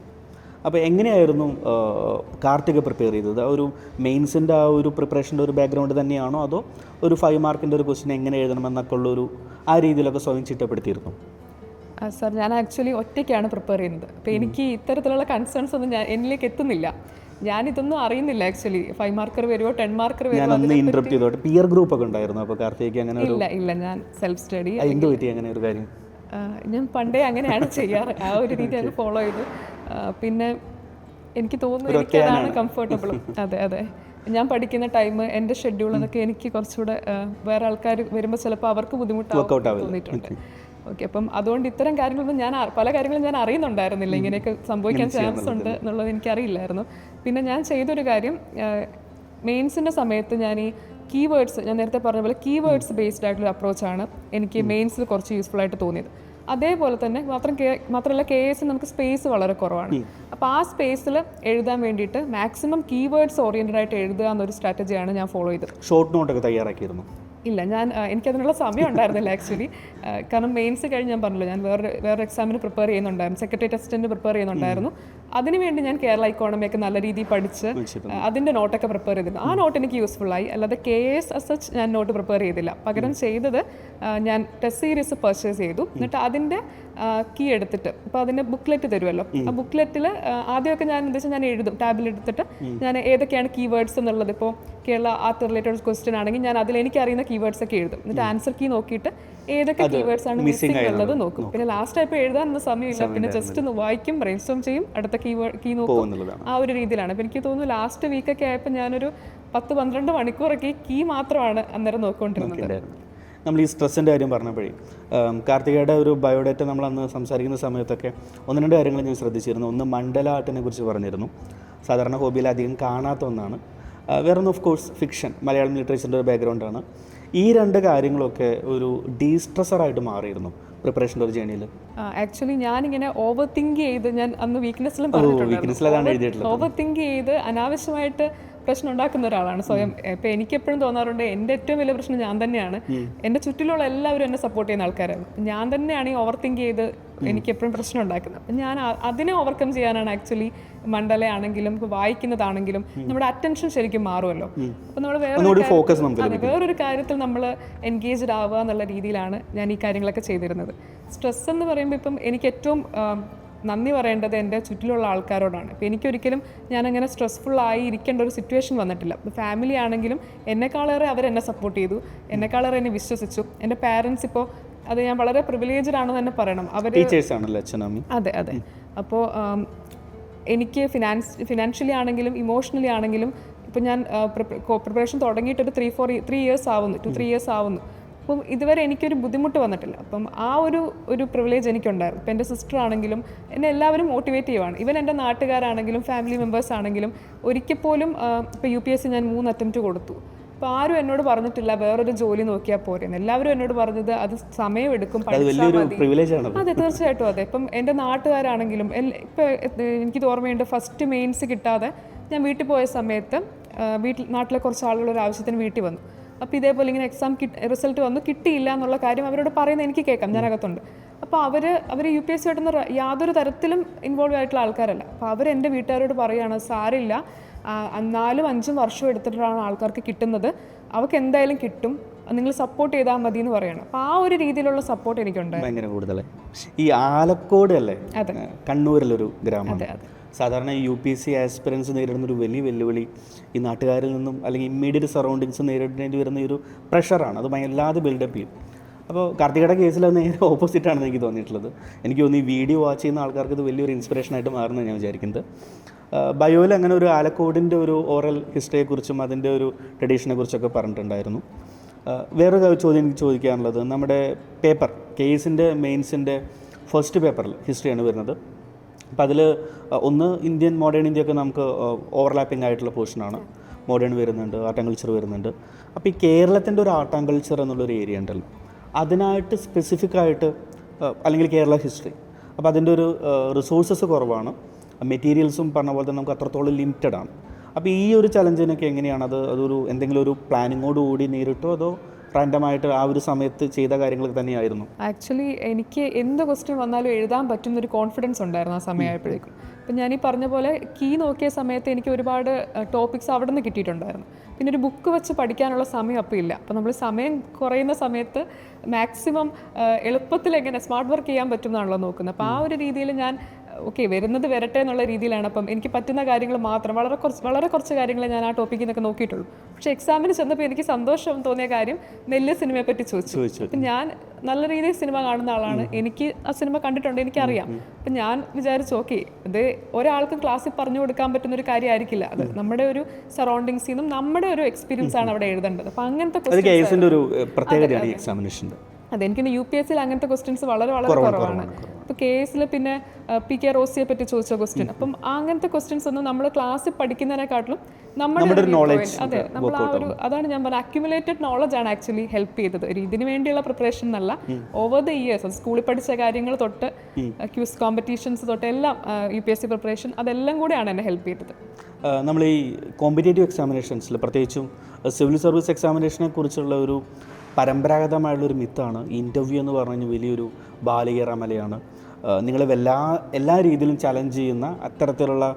അപ്പോൾ എങ്ങനെയായിരുന്നു കാർത്തിക പ്രിപ്പയർ ചെയ്തത്? ഒരു മെയിൻസിൻ്റെ ആ ഒരു പ്രിപ്പറേഷൻ്റെ ഒരു ബാക്ക്ഗ്രൗണ്ട് തന്നെയാണോ, അതോ ഒരു 5 മാർക്കിൻ്റെ ഒരു ക്വസ്റ്റ്യൻ എങ്ങനെ എഴുതണമെന്നൊക്കെ ഉള്ളൊരു ആ രീതിയിലൊക്കെ സ്വയം ചിട്ടപ്പെടുത്തിയിരുന്നു? സാർ, ഞാൻ ആക്ച്വലി ഒറ്റയ്ക്കാണ് പ്രിപ്പയർ ചെയ്യുന്നത്. അപ്പോൾ എനിക്ക് ഇത്തരത്തിലുള്ള കൺസേൺസ് ഒന്നും എന്നിലേക്ക് എത്തുന്നില്ല. ഞാനിതൊന്നും അറിയുന്നില്ല ആക്ച്വലി. 5 മാർക്കർ വരുമോ 10 മാർക്കർ വരുമോ? പിയർ ഗ്രൂപ്പ് ഒക്കെ ഉണ്ടായിരുന്നു അപ്പോൾ കാർത്തിക്? അങ്ങനെ ഇല്ല, ഞാൻ സെൽഫ് സ്റ്റഡി. അങ്ങനെ ഒരു കാര്യം ഞാൻ പണ്ടേ അങ്ങനെയാണ് ചെയ്യാറ്, ആ ഒരു രീതി അത് ഫോളോ ചെയ്തു. പിന്നെ എനിക്ക് തോന്നുന്നു എനിക്കതാണ് കംഫർട്ടബിളും. അതെ, ഞാൻ പഠിക്കുന്ന ടൈം, എൻ്റെ ഷെഡ്യൂൾ എന്നൊക്കെ എനിക്ക് കുറച്ചുകൂടെ വേറെ ആൾക്കാർ വരുമ്പോൾ ചിലപ്പോൾ അവർക്ക് ബുദ്ധിമുട്ടാവും തോന്നിയിട്ടുണ്ട്. ഓക്കെ, അപ്പം അതുകൊണ്ട് ഇത്തരം കാര്യങ്ങളൊന്നും പല കാര്യങ്ങളും ഞാൻ അറിയുന്നുണ്ടായിരുന്നില്ല. ഇങ്ങനെയൊക്കെ സംഭവിക്കാൻ ചാൻസ് ഉണ്ട് എന്നുള്ളത് എനിക്കറിയില്ലായിരുന്നു. പിന്നെ ഞാൻ ചെയ്തൊരു കാര്യം, മെയിൻസിൻ്റെ സമയത്ത് ഞാൻ ഈ കീവേഡ്സ്, ഞാൻ നേരത്തെ പറഞ്ഞ പോലെ കീവേഡ്സ് ബേസ്ഡ് ആയിട്ടുള്ള അപ്രോച്ചാണ് എനിക്ക് മെയിൻസിൽ കുറച്ച് യൂസ്ഫുൾ ആയിട്ട് തോന്നിയത്. അതേപോലെ തന്നെ മാത്രമല്ല KAS നമുക്ക് സ്പേസ് വളരെ കുറവാണ്. അപ്പോൾ ആ സ്പേസിൽ എഴുതാൻ വേണ്ടിയിട്ട് മാക്സിമം കീവേഡ്സ് ഓറിയൻറ്റഡ് ആയിട്ട് എഴുതുക എന്നൊരു സ്ട്രാറ്റജിയാണ് ഞാൻ ഫോളോ ചെയ്തത്. ഷോർട്ട് നോട്ടൊക്കെ തയ്യാറാക്കിയിരുന്നു? ഇല്ല, എനിക്കതിനുള്ള സമയം ഉണ്ടായിരുന്നില്ല ആക്ച്വലി. കാരണം മെയിൻസ് കഴിഞ്ഞ് ഞാൻ പറഞ്ഞല്ലോ, ഞാൻ വേറെ എക്സാമിന് പ്രിപ്പയർ ചെയ്യുന്നുണ്ടായിരുന്നു, സെക്രട്ടറി ടെസ്റ്റിന് പ്രിപ്പയർ ചെയ്യുന്നുണ്ടായിരുന്നു. അതിനുവേണ്ടി ഞാൻ കേരള ഇക്കോണമിയൊക്കെ നല്ല രീതിയിൽ പഠിച്ച് അതിൻ്റെ നോട്ടൊക്കെ പ്രിപ്പയർ ചെയ്തിരുന്നു. ആ നോട്ട് എനിക്ക് യൂസ്ഫുൾ ആയി. അല്ലാതെ KAS സച്ച് ഞാൻ നോട്ട് പ്രിപ്പയർ ചെയ്തില്ല. പകരം ചെയ്തത് ഞാൻ ടെസ്റ്റ് സീരീസ് പർച്ചേസ് ചെയ്തു. എന്നിട്ട് അതിൻ്റെ കീ എടുത്തിട്ട്, ഇപ്പോൾ അതിൻ്റെ ബുക്ക്ലെറ്റ് തരുമല്ലോ, ആ ബുക്ക്ലെറ്റിൽ ആദ്യമൊക്കെ ഞാൻ ഞാൻ എഴുതും, ടാബിൽ എടുത്തിട്ട് ഞാൻ ഏതൊക്കെയാണ് കീവേഡ്സ് എന്നുള്ളത്. ഇപ്പോൾ കേരള ആർട്ട് റിലേറ്റഡ് ക്വസ്റ്റ്യൻ ആണെങ്കിൽ ഞാൻ അതിൽ എനിക്കറിയുന്ന കീവേഡ്സ് ഒക്കെ എഴുതും. എന്നിട്ട് ആൻസർ കീ നോക്കിയിട്ട് ഏതൊക്കെ കീവേഡ്സ് ആണ് മിസ്സിംഗ് ഉള്ളത് നോക്കും. പിന്നെ ലാസ്റ്റ് ആയപ്പോൾ എഴുതാനൊന്നും സമയമില്ല, പിന്നെ ജസ്റ്റ് ഒന്ന് വായിക്കും, ബ്രെയിൻ സ്റ്റോം ചെയ്യും, അടുത്ത കീ നോക്കും. ആ ഒരു രീതിയിലാണ്. അപ്പോൾ എനിക്ക് തോന്നുന്നു ലാസ്റ്റ് വീക്കൊക്കെ ആയപ്പോൾ ഞാനൊരു 10-12 മണിക്കൂറൊക്കെ കീ മാത്രമാണ് അന്നേരം നോക്കിക്കൊണ്ടിരുന്നത്. നമ്മൾ ഈ സ്ട്രെസ്സിൻ്റെ കാര്യം പറഞ്ഞപ്പോഴേ, കാർത്തികയുടെ ഒരു ബയോഡേറ്റ നമ്മൾ അന്ന് സംസാരിക്കുന്ന സമയത്തൊക്കെ 1-2 കാര്യങ്ങൾ ഞാൻ ശ്രദ്ധിച്ചിരുന്നു. ഒന്ന്, മണ്ഡല ആർട്ടിനെ കുറിച്ച് പറഞ്ഞിരുന്നു. സാധാരണ ഹോബിയിൽ അധികം കാണാത്ത ഒന്നാണ്. വേറൊന്ന് ഓഫ് കോഴ്സ് ഫിക്ഷൻ, മലയാളം ലിറ്ററേച്ചറിൻ്റെ ഒരു ബാക്ക്ഗ്രൗണ്ടാണ്. ഈ രണ്ട് കാര്യങ്ങളൊക്കെ ഒരു ഡീസ്ട്രെസ്സറായിട്ട് മാറിയിരുന്നു പ്രിപ്പറേഷൻ്റെ ഒരു ജേണിയിൽ. ആക്ച്വലി ഞാനിങ്ങനെ ഓവർ തിങ്ക് ചെയ്ത്, ഞാൻ അന്ന് വീക്ക്നെസ്സിലും ഓവർ തിങ്ക് ചെയ്ത് അനാവശ്യമായിട്ട് പ്രശ്നം ഉണ്ടാക്കുന്ന ഒരാളാണ് സ്വയം. ഇപ്പം എനിക്കെപ്പോഴും തോന്നാറുണ്ട് എൻ്റെ ഏറ്റവും വലിയ പ്രശ്നം ഞാൻ തന്നെയാണ്. എൻ്റെ ചുറ്റിലുള്ള എല്ലാവരും എന്നെ സപ്പോർട്ട് ചെയ്യുന്ന ആൾക്കാരാണ്. ഞാൻ തന്നെയാണ് ഈ ഓവർ തിങ്ക് ചെയ്ത് എനിക്കെപ്പോഴും പ്രശ്നം ഉണ്ടാക്കുന്നത്. അപ്പം ഞാൻ അതിനെ ഓവർകം ചെയ്യാനാണ് ആക്ച്വലി മണ്ഡല ആണെങ്കിലും വായിക്കുന്നതാണെങ്കിലും നമ്മുടെ അറ്റൻഷൻ ശരിക്കും മാറുമല്ലോ. അപ്പം നമ്മൾ വേറൊരു കാര്യത്തിൽ നമ്മൾ എൻഗേജ്ഡ് ആവുക എന്നുള്ള രീതിയിലാണ് ഞാൻ ഈ കാര്യങ്ങളൊക്കെ ചെയ്തിരുന്നത്. സ്ട്രെസ് എന്ന് പറയുമ്പോൾ ഇപ്പം എനിക്ക് ഏറ്റവും നന്ദി പറയേണ്ടത് എൻ്റെ ചുറ്റിലുള്ള ആൾക്കാരോടാണ്. ഇപ്പോൾ എനിക്കൊരിക്കലും ഞാനങ്ങനെ സ്ട്രെസ്ഫുള്ളായി ഇരിക്കേണ്ട ഒരു സിറ്റുവേഷൻ വന്നിട്ടില്ല. ഇപ്പോൾ ഫാമിലി ആണെങ്കിലും എന്നെക്കാളേറെ അവരെന്നെ സപ്പോർട്ട് ചെയ്തു, എന്നെക്കാളേറെ എന്നെ വിശ്വസിച്ചു. എൻ്റെ പാരൻസ് ഇപ്പോൾ അത് ഞാൻ വളരെ പ്രിവിലേജ്ഡ് ആണെന്ന് തന്നെ പറയണം. അവർ അതെ അതെ. അപ്പോൾ എനിക്ക് ഫിനാൻഷ്യലി ആണെങ്കിലും ഇമോഷണലി ആണെങ്കിലും ഇപ്പോൾ ഞാൻ പ്രിപ്പറേഷൻ തുടങ്ങിയിട്ടൊരു 3 ഇയേഴ്സ് ആവുന്നു, 2-3 ഇയേഴ്സ് ആവുന്നു. അപ്പം ഇതുവരെ എനിക്കൊരു ബുദ്ധിമുട്ട് വന്നിട്ടില്ല. അപ്പം ആ ഒരു പ്രിവിലേജ് എനിക്കുണ്ടായിരുന്നു. ഇപ്പം എൻ്റെ സിസ്റ്റർ ആണെങ്കിലും എന്നെ എല്ലാവരും മോട്ടിവേറ്റ് ചെയ്യുവാണ്. ഈവൻ എൻ്റെ നാട്ടുകാരാണെങ്കിലും ഫാമിലി മെമ്പേഴ്സ് ആണെങ്കിലും. ഒരിക്കൽ പോലും ഇപ്പോൾ UPSC ഞാൻ 3 അറ്റംപ്റ്റ് കൊടുത്തു. അപ്പോൾ ആരും എന്നോട് പറഞ്ഞിട്ടില്ല വേറൊരു ജോലി നോക്കിയാൽ പോരെന്ന്. എല്ലാവരും എന്നോട് പറഞ്ഞത് അത് സമയമെടുക്കും, പഠിച്ചാൽ മതി. അതെ, തീർച്ചയായിട്ടും അതെ. ഇപ്പം എൻ്റെ നാട്ടുകാരാണെങ്കിലും ഇപ്പോൾ എനിക്കിത് ഓർമ്മയുണ്ട്, ഫസ്റ്റ് മെയിൻസ് കിട്ടാതെ ഞാൻ വീട്ടിൽ പോയ സമയത്ത് നാട്ടിലെ കുറച്ച് ആളുകൾ ഒരു ആവശ്യത്തിന് വീട്ടിൽ വന്നു. അപ്പോൾ ഇതേപോലെ ഇങ്ങനെ എക്സാം റിസൾട്ട് വന്നു, കിട്ടിയില്ല എന്നുള്ള കാര്യം അവരോട് പറയുന്നത് എനിക്ക് കേൾക്കാം, ഞാനകത്തുണ്ട്. അപ്പോൾ അവർ UPSC ആയിട്ടൊന്നും യാതൊരു തരത്തിലും ഇൻവോൾവ് ആയിട്ടുള്ള ആൾക്കാരല്ല. അപ്പോൾ അവരെൻ്റെ വീട്ടുകാരോട് പറയുകയാണ്, സാരില്ല, 4-5 വർഷം എടുത്തിട്ടാണ് ആൾക്കാർക്ക് കിട്ടുന്നത്, അവർക്ക് എന്തായാലും കിട്ടും, നിങ്ങൾ സപ്പോർട്ട് ചെയ്താൽ മതി എന്ന് പറയണം. അപ്പോൾ ആ ഒരു രീതിയിലുള്ള സപ്പോർട്ട് എനിക്കുണ്ട്. ഭയങ്കര കൂടുതൽ. ഈ ആലക്കോട് അല്ലേ, കണ്ണൂരിലൊരു ഗ്രാമം. സാധാരണ UPSC ആസ്പിറൻസ് നേരിടുന്നൊരു വലിയ വെല്ലുവിളി ഈ നാട്ടുകാരിൽ നിന്നും അല്ലെങ്കിൽ ഇമ്മീഡിയറ്റ് സറൗണ്ടിങ്സ് നേരിടേണ്ടി വരുന്ന ഒരു പ്രഷറാണ്. അത് വല്ലാതെ ബിൽഡപ്പ് ചെയ്യും. അപ്പോൾ കാർത്തികയുടെ കേസിൽ അത് നേരെ ഓപ്പോസിറ്റാണെന്ന് എനിക്ക് തോന്നിയിട്ടുള്ളത്. എനിക്ക് തോന്നി ഈ വീഡിയോ വാച്ച് ചെയ്യുന്ന ആൾക്കാർക്ക് ഇത് വലിയൊരു ഇൻസ്പിറേഷനായിട്ട് മാറുമെന്ന് ഞാൻ വിചാരിക്കുന്നത്. ബയോയിൽ അങ്ങനെ ഒരു ആലക്കോടിൻ്റെ ഒരു ഓറൽ ഹിസ്റ്ററിയെക്കുറിച്ചും അതിൻ്റെ ഒരു ട്രഡീഷനെ കുറിച്ചൊക്കെ പറഞ്ഞിട്ടുണ്ടായിരുന്നു. വേറൊരു ചോദ്യം എനിക്ക് ചോദിക്കാനുള്ളത്, നമ്മുടെ പേപ്പർ കേസിൻ്റെ മെയിൻസിൻ്റെ ഫസ്റ്റ് പേപ്പറിൽ ഹിസ്റ്ററിയാണ് വരുന്നത്. അപ്പോൾ അതിൽ ഒന്ന് ഇന്ത്യൻ മോഡേൺ ഇന്ത്യയൊക്കെ നമുക്ക് ഓവർലാപ്പിംഗ് ആയിട്ടുള്ള പോർഷനാണ്. മോഡേൺ വരുന്നുണ്ട്, ആർട്ട് ആൻഡ് കൾച്ചർ വരുന്നുണ്ട്. അപ്പോൾ ഈ കേരളത്തിൻ്റെ ഒരു ആർട്ട് ആൻഡ് കൾച്ചർ എന്നുള്ളൊരു ഏരിയ ഉണ്ടല്ലോ, അതിനായിട്ട് സ്പെസിഫിക് ആയിട്ട് അല്ലെങ്കിൽ കേരള ഹിസ്റ്ററി, അപ്പോൾ അതിൻ്റെ ഒരു റിസോഴ്സസ് കുറവാണ്, മെറ്റീരിയൽസും പറഞ്ഞ പോലെ തന്നെ നമുക്ക് അത്രത്തോളം ലിമിറ്റഡ് ആണ്. അപ്പോൾ ഈ ഒരു ചലഞ്ചിനൊക്കെ എങ്ങനെയാണ് അതൊരു എന്തെങ്കിലും ഒരു പ്ലാനിങ്ങോടുകൂടി നേരിട്ടോ അതോ റാൻഡമായിട്ട് ആ ഒരു സമയത്ത് ചെയ്ത കാര്യങ്ങൾ തന്നെയായിരുന്നു? ആക്ച്വലി എനിക്ക് എന്ത് ക്വസ്റ്റ്യൻ വന്നാലും എഴുതാൻ പറ്റുന്നൊരു കോൺഫിഡൻസ് ഉണ്ടായിരുന്നു ആ സമയമായപ്പോഴേക്കും. അപ്പം ഞാൻ ഈ പറഞ്ഞ പോലെ കീ നോക്കിയ സമയത്ത് എനിക്ക് ഒരുപാട് ടോപ്പിക്സ് അവിടെ നിന്ന് കിട്ടിയിട്ടുണ്ടായിരുന്നു. പിന്നെ ഒരു ബുക്ക് വെച്ച് പഠിക്കാനുള്ള സമയം അപ്പോൾ ഇല്ല. അപ്പോൾ നമ്മൾ സമയം കുറയുന്ന സമയത്ത് മാക്സിമം എളുപ്പത്തിൽ എങ്ങനെ സ്മാർട്ട് വർക്ക് ചെയ്യാൻ പറ്റുമെന്നാണല്ലോ നോക്കുന്നത്. അപ്പോൾ ആ ഒരു രീതിയിൽ ഞാൻ ഓക്കെ വരുന്നത് വരട്ടെ എന്നുള്ള രീതിയിലാണ്. അപ്പം എനിക്ക് പറ്റുന്ന കാര്യങ്ങൾ മാത്രം വളരെ കുറച്ച് കാര്യങ്ങളെ ഞാൻ ആ ടോപ്പിക്കിൽ നിന്നൊക്കെ നോക്കിയിട്ടുള്ളൂ. പക്ഷേ എക്സാമിന് ചെന്നപ്പോൾ എനിക്ക് സന്തോഷം തോന്നിയ കാര്യം നെല്ല് സിനിമയെ പറ്റി ചോദിച്ചു. അപ്പം ഞാൻ നല്ല രീതിയിൽ സിനിമ കാണുന്ന ആളാണ്, എനിക്ക് ആ സിനിമ കണ്ടിട്ടുണ്ട്, എനിക്കറിയാം. അപ്പം ഞാൻ വിചാരിച്ചു ഓക്കെ ഇത് ഒരാൾക്ക് ക്ലാസ്സിൽ പറഞ്ഞു കൊടുക്കാൻ പറ്റുന്ന ഒരു കാര്യമായിരിക്കില്ല, അത് നമ്മുടെ ഒരു സറൗണ്ടിങ്സിൽ നിന്നും നമ്മുടെ ഒരു എക്സ്പീരിയൻസ് ആണ് അവിടെ എഴുതേണ്ടത്. അപ്പം അങ്ങനത്തെ അതെ എനിക്കിന്ന് UPSC അങ്ങനത്തെ ക്വസ്റ്റ്യൻസ് വളരെ കുറവാണ്. ഇപ്പോൾ കേസിൽ പിന്നെ PK റോസിയെ പറ്റി ചോദിച്ച ക്വസ്റ്റ്യൻ, അപ്പം അങ്ങനത്തെ ക്വസ്റ്റ്യൻസ് ഒന്നും നമ്മൾ ക്ലാസ്സിൽ പഠിക്കുന്നതിനെക്കാട്ടിലും നമ്മുടെ നോളജ്, അതെ നമ്മൾ ആ ഒരു അതാണ് ഞാൻ പറഞ്ഞത്, അക്യുമുലേറ്റഡ് നോളജ് ആണ് ആക്ച്വലി ഹെൽപ്പ് ചെയ്തത്. ഒരു ഇതിന് വേണ്ടിയുള്ള പ്രിപ്പറേഷൻ എന്നല്ല, ഓവർ ദ ഇയേഴ്സ് സ്കൂളിൽ പഠിച്ച കാര്യങ്ങൾ തൊട്ട് ക്യൂസ് കോമ്പറ്റീഷൻസ് തൊട്ട് എല്ലാം UPSC പ്രിപ്പറേഷൻ അതെല്ലാം കൂടെയാണ് എന്നെ ഹെൽപ്പ് ചെയ്തത്. നമ്മൾ ഈ കോമ്പറ്റേറ്റീവ് എക്സാമിനേഷൻസിൽ പ്രത്യേകിച്ചും സിവിൽ സർവീസ് എക്സാമിനേഷനെ കുറിച്ചുള്ള ഒരു പരമ്പരാഗതമായുള്ളൊരു മിത്താണ് ഇൻ്റർവ്യൂ എന്ന് പറഞ്ഞു കഴിഞ്ഞാൽ വലിയൊരു ബാലികേറാമലയാണ്, നിങ്ങളെ എല്ലാ രീതിയിലും ചലഞ്ച് ചെയ്യുന്ന അത്തരത്തിലുള്ള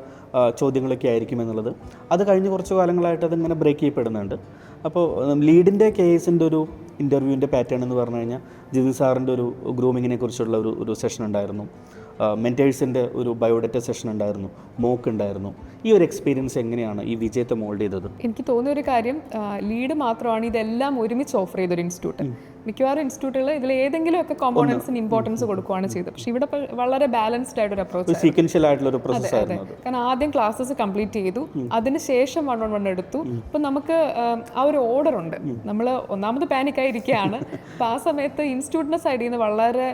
ചോദ്യങ്ങളൊക്കെ ആയിരിക്കും എന്നുള്ളത്. അത് കഴിഞ്ഞ് കുറച്ച് കാലങ്ങളായിട്ട് അതിങ്ങനെ ബ്രേക്ക് ചെയ്യപ്പെടുന്നുണ്ട്. അപ്പോൾ ലീഡിൻ്റെ കേസിൻ്റെ ഒരു ഇൻ്റർവ്യൂവിൻ്റെ പാറ്റേൺ എന്ന് പറഞ്ഞു കഴിഞ്ഞാൽ ജിതിൻ സാറിൻ്റെ ഒരു ഗ്രൂമിങ്ങിനെ കുറിച്ചുള്ള ഒരു സെഷൻ ഉണ്ടായിരുന്നു, മെൻറ്റേഴ്സിൻ്റെ ഒരു ബയോഡേറ്റ സെഷൻ ഉണ്ടായിരുന്നു, മോക്ക് ഉണ്ടായിരുന്നു. ഈ ഒരു എക്സ്പീരിയൻസ് എങ്ങനെയാണ് ഈ വിജയത്തെ മോൾഡ് ചെയ്തത്? എനിക്ക് തോന്നിയ ഒരു കാര്യം, ലീഡ് മാത്രമാണ് ഇതെല്ലാം ഒരുമിച്ച് ഓഫർ ചെയ്തൊരു ഇൻസ്റ്റിറ്റ്യൂട്ട്. മിക്കവാറും ഇൻസ്റ്റിറ്റ്യൂട്ടുകൾ ഇതിൽ ഏതെങ്കിലുമൊക്കെ കോമ്പോണൻസിന് ഇമ്പോർട്ടൻസ് കൊടുക്കുകയാണ് ചെയ്തത്. പക്ഷേ ഇവിടെ വളരെ ബാലൻസ്ഡ് ആയിട്ടൊരു അപ്രോച്ച്, സീക്വൻഷ്യൽ ആയിട്ടുള്ള ഒരു പ്രോസസ് ആയിരുന്നു അത്. കാരണം ആദ്യം ക്ലാസ്സസ് കംപ്ലീറ്റ് ചെയ്തു, അതിനുശേഷം 1-on-1 എടുത്തു. അപ്പം നമുക്ക് ആ ഒരു ഓർഡർ ഉണ്ട്. നമ്മൾ ഒന്നാമത് പാനിക്കായി ഇരിക്കുകയാണ്. അപ്പം ആ സമയത്ത് ഇൻസ്റ്റിറ്റ്യൂട്ടിൻ്റെ സൈഡിൽ നിന്ന് വളരെ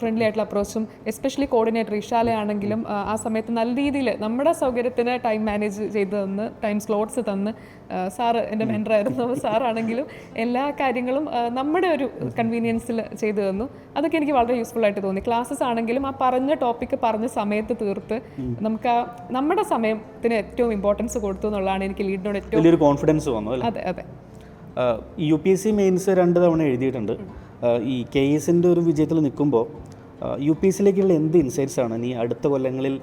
ഫ്രണ്ട്ലി ആയിട്ടുള്ള അപ്രോച്ചും, എസ്പെഷ്യലി കോർഡിനേറ്റർ ഇഷാലയാണെങ്കിലും ആ സമയത്ത് നല്ല രീതിയിൽ നമ്മുടെ സൗകര്യത്തിന് ടൈം മാനേജ് ചെയ്ത് തന്ന്, ടൈം സ്ലോട്ട്സ് തന്ന്, സാറ് എൻ്റെ മെൻറ്ററായിരുന്നു, സാറാണെങ്കിലും എല്ലാ കാര്യങ്ങളും നമ്മുടെ ഒരു കൺവീനിയൻസിൽ ചെയ്തു തന്നു. അതൊക്കെ എനിക്ക് വളരെ യൂസ്ഫുൾ ആയിട്ട് തോന്നി. ക്ലാസ്സസ് ആണെങ്കിലും ആ പറഞ്ഞ ടോപ്പിക്ക് പറഞ്ഞ സമയത്ത് തീർത്ത് നമുക്ക് നമ്മുടെ സമയത്തിന് ഏറ്റവും ഇമ്പോർട്ടൻസ് കൊടുത്തു എന്നുള്ളതാണ് എനിക്ക് ലീഡിനോട് ഏറ്റവും വലിയൊരു കോൺഫിഡൻസ് വന്നു. അതെ അതെ. UPSC മെയിൻസ് 2 തവണ എഴുതിയിട്ടുണ്ട്. ഈ KS-ൻ്റെ ഒരു വിജയത്തിൽ നിൽക്കുമ്പോൾ UPSC-ലേക്കുള്ള എന്ത് ഇൻസൈറ്റ്സ് ആണ് നീ അടുത്ത കൊല്ലങ്ങളിൽ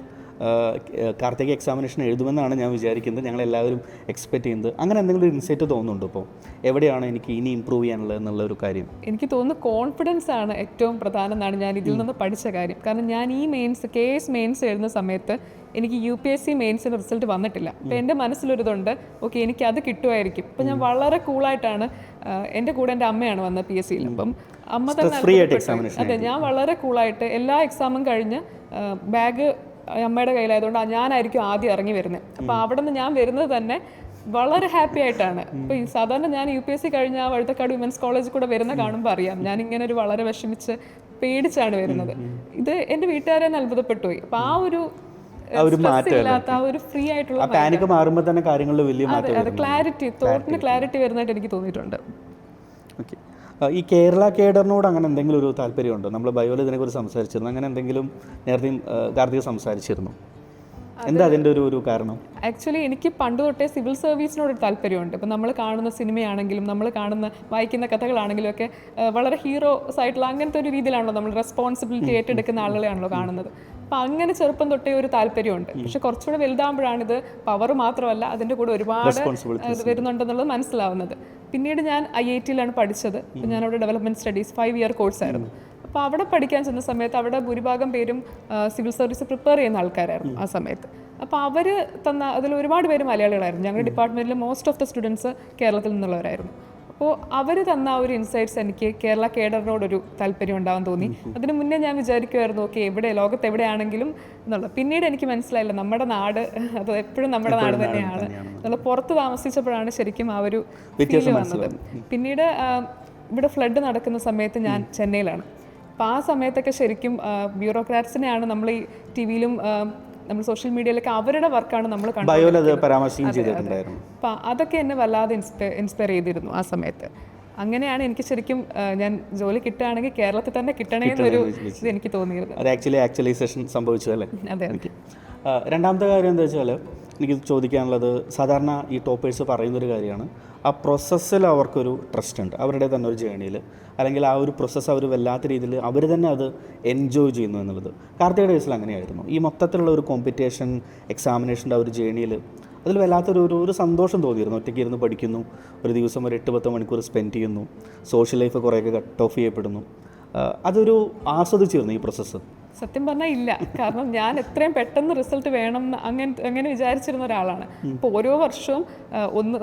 കാർത്തിക എക്സാമിനേഷൻ എഴുതുമെന്നാണ് ഞാൻ വിചാരിക്കുന്നത്, ഞങ്ങളെല്ലാവരും എക്സ്പെക്റ്റ് ചെയ്യുന്നത്? അങ്ങനെ എന്തെങ്കിലും ഒരു ഇൻസൈറ്റ് തോന്നുന്നുണ്ടോ ഇപ്പോൾ? എവിടെയാണ് എനിക്ക് ഇനി ഇമ്പ്രൂവ് ചെയ്യാനുള്ളത് എന്നുള്ള ഒരു കാര്യം? എനിക്ക് തോന്നുന്നു കോൺഫിഡൻസ് ആണ് ഏറ്റവും പ്രധാനം എന്നാണ് ഞാൻ ഇതിൽ നിന്ന് പഠിച്ച കാര്യം. കാരണം ഞാൻ ഈ KS മെയിൻസ് എഴുതുന്ന സമയത്ത് എനിക്ക് UPSC മെയിൻസിൻ്റെ റിസൾട്ട് വന്നിട്ടില്ല. അപ്പോൾ എൻ്റെ മനസ്സിലൊരിതുണ്ട്, ഓക്കെ എനിക്കത് കിട്ടുമായിരിക്കും. അപ്പം ഞാൻ വളരെ കൂളായിട്ടാണ്, എൻ്റെ കൂടെ എൻ്റെ അമ്മയാണ് വന്നത് PSC-യിൽ. അപ്പം അമ്മ തന്നെ, അതെ, ഞാൻ വളരെ കൂളായിട്ട് എല്ലാ എക്സാമും കഴിഞ്ഞ് ബാഗ് അമ്മയുടെ കയ്യിലായതുകൊണ്ട് ഞാനായിരിക്കും ആദ്യം ഇറങ്ങി വരുന്നത്. അപ്പോൾ അവിടെ നിന്ന് ഞാൻ വരുന്നത് തന്നെ വളരെ ഹാപ്പി ആയിട്ടാണ്. ഇപ്പോൾ ഈ സാധാരണ ഞാൻ UPSC കഴിഞ്ഞ വഴുതക്കാട് വിമൻസ് കോളേജിൽ കൂടെ വരുന്ന കാണുമ്പോൾ അറിയാം ഞാൻ ഇങ്ങനെ ഒരു വളരെ വിഷമിച്ച് പേടിച്ചാണ് വരുന്നത്. ഇത് എൻ്റെ വീട്ടുകാരെ അത്ഭുതപ്പെട്ടു പോയി. അപ്പോൾ ആ ഒരു ഇല്ലാത്ത ആ ഒരു ഫ്രീ ആയിട്ടുള്ള പാനിക് മാറുമ്പോൾ തന്നെ കാര്യങ്ങളിൽ വലിയ മാറ്റം, ക്ലാരിറ്റി, തോട്ടിന് ക്ലാരിറ്റി വരുന്നതായിട്ട് എനിക്ക് തോന്നിയിട്ടുണ്ട്. ഓക്കെ. ഈ കേരള കേഡറിനോട് അങ്ങനെ എന്തെങ്കിലും ഒരു താല്പര്യമുണ്ടോ? നമ്മൾ ബയോയിൽ ഇതിനെക്കുറിച്ച് സംസാരിച്ചിരുന്നു. അങ്ങനെ എന്തെങ്കിലും നേരത്തെയും കാർത്തിക സംസാരിച്ചിരുന്നു? എന്താ അതിൻ്റെ ഒരു കാരണം? ആക്ച്വലി എനിക്ക് പണ്ട് തൊട്ടേ സിവിൽ സർവീസിനോടൊരു താല്പര്യമുണ്ട്. ഇപ്പം നമ്മൾ കാണുന്ന സിനിമയാണെങ്കിലും നമ്മൾ വായിക്കുന്ന കഥകളാണെങ്കിലും ഒക്കെ വളരെ ഹീറോസ് ആയിട്ടുള്ള അങ്ങനത്തെ ഒരു രീതിയിലാണല്ലോ നമ്മൾ റെസ്പോൺസിബിലിറ്റി ഏറ്റെടുക്കുന്ന ആളുകളെയാണല്ലോ കാണുന്നത്. അപ്പം അങ്ങനെ ചെറുപ്പം തൊട്ടേ ഒരു താല്പര്യമുണ്ട്. പക്ഷെ കുറച്ചുകൂടെ വലുതാകുമ്പോഴാണിത് പവർ മാത്രമല്ല അതിൻ്റെ കൂടെ ഒരുപാട് വരുന്നുണ്ടെന്നുള്ളത് മനസ്സിലാവുന്നത്. പിന്നീട് ഞാൻ IIT-യിലാണ് പഠിച്ചത്. ഞാൻ അവിടെ ഡെവലപ്മെൻറ്റ് സ്റ്റഡീസ് 5 ഇയർ കോഴ്സായിരുന്നു. അപ്പോൾ അവിടെ പഠിക്കാൻ ചെന്ന സമയത്ത് അവിടെ ഭൂരിഭാഗം പേരും സിവിൽ സർവീസ് പ്രിപ്പയർ ചെയ്യുന്ന ആൾക്കാരായിരുന്നു ആ സമയത്ത്. അപ്പോൾ അവർ തന്ന അതിൽ ഒരുപാട് പേര് മലയാളികളായിരുന്നു. ഞങ്ങളുടെ ഡിപ്പാർട്ട്മെൻറ്റിൽ മോസ്റ്റ് ഓഫ് ദ സ്റ്റുഡൻസ് കേരളത്തിൽ നിന്നുള്ളവരായിരുന്നു. അപ്പോൾ അവർ തന്ന ഒരു ഇൻസൈറ്റ്സ് എനിക്ക് കേരള കേഡറിനോടൊരു താല്പര്യം ഉണ്ടാവാൻ തോന്നി. അതിന് മുന്നേ ഞാൻ വിചാരിക്കുമായിരുന്നു ഓക്കെ ലോകത്ത് എവിടെയാണെങ്കിലും എന്നുള്ളത്. പിന്നീട് എനിക്ക് മനസ്സിലായില്ല നമ്മുടെ നാട് അത് എപ്പോഴും നമ്മുടെ നാട് തന്നെയാണ്. നമ്മൾ പുറത്ത് താമസിച്ചപ്പോഴാണ് ശരിക്കും ആ ഒരു ഫീൽ വന്നത്. പിന്നീട് ഇവിടെ ഫ്ലഡ് നടക്കുന്ന സമയത്ത് ഞാൻ ചെന്നൈയിലാണ്. അപ്പോൾ ആ സമയത്തൊക്കെ ശരിക്കും ബ്യൂറോക്രാറ്റ്സിനെയാണ് നമ്മൾ ഈ TV-യിലും നമ്മൾ സോഷ്യൽ മീഡിയയിലൊക്കെ അവരുടെ വർക്കാണ് നമ്മൾ കണ്ടത്. അപ്പം അതൊക്കെ എന്നെ വല്ലാതെ ഇൻസ്പയർ ചെയ്തിരുന്നു ആ സമയത്ത്. അങ്ങനെയാണ് എനിക്ക് ശരിക്കും ഞാൻ ജോലി കിട്ടുകയാണെങ്കിൽ കേരളത്തിൽ തന്നെ കിട്ടണേ എന്നൊരു ഇത് എനിക്ക് തോന്നിയിരുന്നു. അത് ആക്ച്വലൈസേഷൻ സംഭവിച്ചു അല്ലേ? അതെ. രണ്ടാമത്തെ കാര്യം എന്താ വെച്ചാൽ എനിക്ക് ചോദിക്കാനുള്ളത്, സാധാരണ ഈ ടോപ്പേഴ്സ് പറയുന്നൊരു കാര്യമാണ്, ആ പ്രോസസ്സിൽ അവർക്കൊരു ട്രസ്റ്റ് ഉണ്ട്, അവരുടെ തന്നെ ഒരു ജേണിയിൽ, അല്ലെങ്കിൽ ആ ഒരു പ്രോസസ്സ് അവർ വല്ലാത്ത രീതിയിൽ അവർ തന്നെ അത് എൻജോയ് ചെയ്യുന്നു എന്നുള്ളത്. കാർത്തികയുടെ കേസിൽ അങ്ങനെയായിരുന്നു. ഈ മൊത്തത്തിലുള്ള ഒരു കോമ്പറ്റീഷൻ എക്സാമിനേഷൻ്റെ ആ ഒരു ജേണിയിൽ അതിൽ വല്ലാത്തൊരു സന്തോഷം തോന്നിയിരുന്നു. ഒറ്റയ്ക്ക് ഇരുന്ന് പഠിക്കുന്നു, ഒരു ദിവസം ഒരു 8-10 മണിക്കൂർ സ്പെൻഡ് ചെയ്യുന്നു, സോഷ്യൽ ലൈഫ് കുറേയൊക്കെ കട്ട് ഓഫ് ചെയ്യപ്പെടുന്നു. അതൊരു ആസ്വദിച്ചിരുന്നു ഈ പ്രോസസ്സ്? സത്യം പറഞ്ഞാൽ ഇല്ല. കാരണം ഞാൻ എത്രയും പെട്ടെന്ന് റിസൾട്ട് വേണം അങ്ങനെ വിചാരിച്ചിരുന്ന ഒരാളാണ്. അപ്പോൾ ഓരോ വർഷവും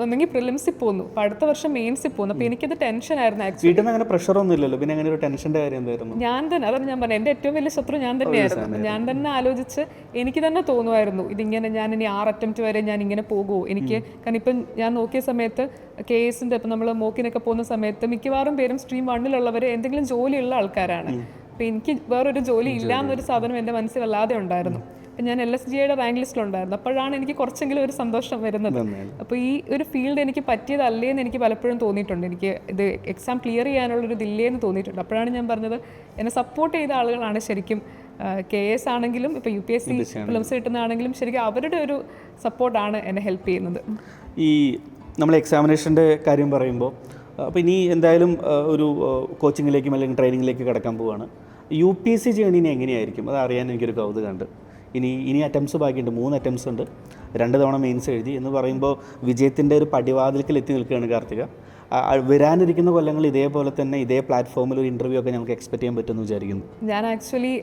ഒന്നെങ്കിൽ പ്രിലിംസിൽ പോകുന്നു, അപ്പോൾ അടുത്ത വർഷം മെയിൻസിൽ പോകുന്നു. അപ്പോൾ എനിക്കത് ടെൻഷനായിരുന്നു. ആക്ച്വലി അങ്ങനെ പ്രഷറൊന്നും ഇല്ലല്ലോ, പിന്നെ അങ്ങനെ ഒരു ടെൻഷൻ്റെ കാര്യം എന്തായിരുന്നു? ഞാൻ തന്നെ, അതാണ് ഞാൻ പറഞ്ഞത്, എൻ്റെ ഏറ്റവും വലിയ ശത്രു ഞാൻ തന്നെയായിരുന്നു. ഞാൻ തന്നെ ആലോചിച്ച് എനിക്ക് തന്നെ തോന്നുമായിരുന്നു ഇതിങ്ങനെ ഞാൻ ഇനി 6 അറ്റംപ്റ്റ് വരെ ഞാൻ ഇങ്ങനെ പോകുമോ എനിക്ക്. കാരണം ഇപ്പം ഞാൻ നോക്കിയ സമയത്ത് KS-ൻ്റെ ഇപ്പം നമ്മൾ മോക്കിനൊക്കെ പോകുന്ന സമയത്ത് മിക്കവാറും പേരും സ്ട്രീം 1-ലുള്ളവർ എന്തെങ്കിലും ജോലിയുള്ള ആൾക്കാരാണ്. അപ്പോൾ എനിക്ക് വേറൊരു ജോലി ഇല്ല എന്നൊരു സാധനം എൻ്റെ മനസ്സിൽ വല്ലാതെ ഉണ്ടായിരുന്നു. അപ്പം ഞാൻ LSGയുടെ റാങ്ക് ലിസ്റ്റിലുണ്ടായിരുന്നു. അപ്പോഴാണ് എനിക്ക് കുറച്ചെങ്കിലും ഒരു സന്തോഷം വരുന്നത്. അപ്പോൾ ഈ ഒരു ഫീൽഡ് എനിക്ക് പറ്റിയതല്ലേ എന്ന് എനിക്ക് പലപ്പോഴും തോന്നിയിട്ടുണ്ട്. എനിക്ക് ഇത് എക്സാം ക്ലിയർ ചെയ്യാനുള്ളൊരു ഇതില്ലേന്ന് തോന്നിയിട്ടുണ്ട്. അപ്പോഴാണ് ഞാൻ പറഞ്ഞത് എന്നെ സപ്പോർട്ട് ചെയ്ത ആളുകളാണ് ശരിക്കും. KS ആണെങ്കിലും ഇപ്പോൾ UPSC പ്രിലിംസ് കിട്ടുന്നതാണെങ്കിലും ശരിക്കും അവരുടെ ഒരു സപ്പോർട്ടാണ് എന്നെ ഹെൽപ്പ് ചെയ്യുന്നത്. ഈ നമ്മൾ എക്സാമിനേഷൻ്റെ കാര്യം പറയുമ്പോൾ അപ്പോൾ ഇനി എന്തായാലും ഒരു കോച്ചിങ്ങിലേക്കും അല്ലെങ്കിൽ ട്രെയിനിങ്ങിലേക്ക് കിടക്കാൻ പോവുകയാണ്. UPSC ജേണിനെ എങ്ങനെയായിരിക്കും അത് അറിയാൻ എനിക്കൊരു കൗതുകമുണ്ട്. ഇനി അറ്റംപ്റ്റ്സ് ബാക്കിയുണ്ട്, 3 അറ്റംപ്റ്റ്സ് ഉണ്ട്, 2 തവണ മെയിൻസ് എഴുതി എന്ന് പറയുമ്പോൾ വിജയത്തിൻ്റെ ഒരു പടിവാതിൽക്കൽ എത്തി നിൽക്കുകയാണ് കാർത്തിക. വരാനിരിക്കുന്ന കൊല്ലങ്ങൾ ഇതേപോലെ തന്നെ ഇതേ പ്ലാറ്റ്ഫോമിൽ ഒരു ഇൻ്റർവ്യൂ ഒക്കെ നമുക്ക് എക്സ്പെക്ട് ചെയ്യാൻ പറ്റുമെന്ന് വിചാരിക്കുന്നു. ഞാൻ ആക്ച്വലി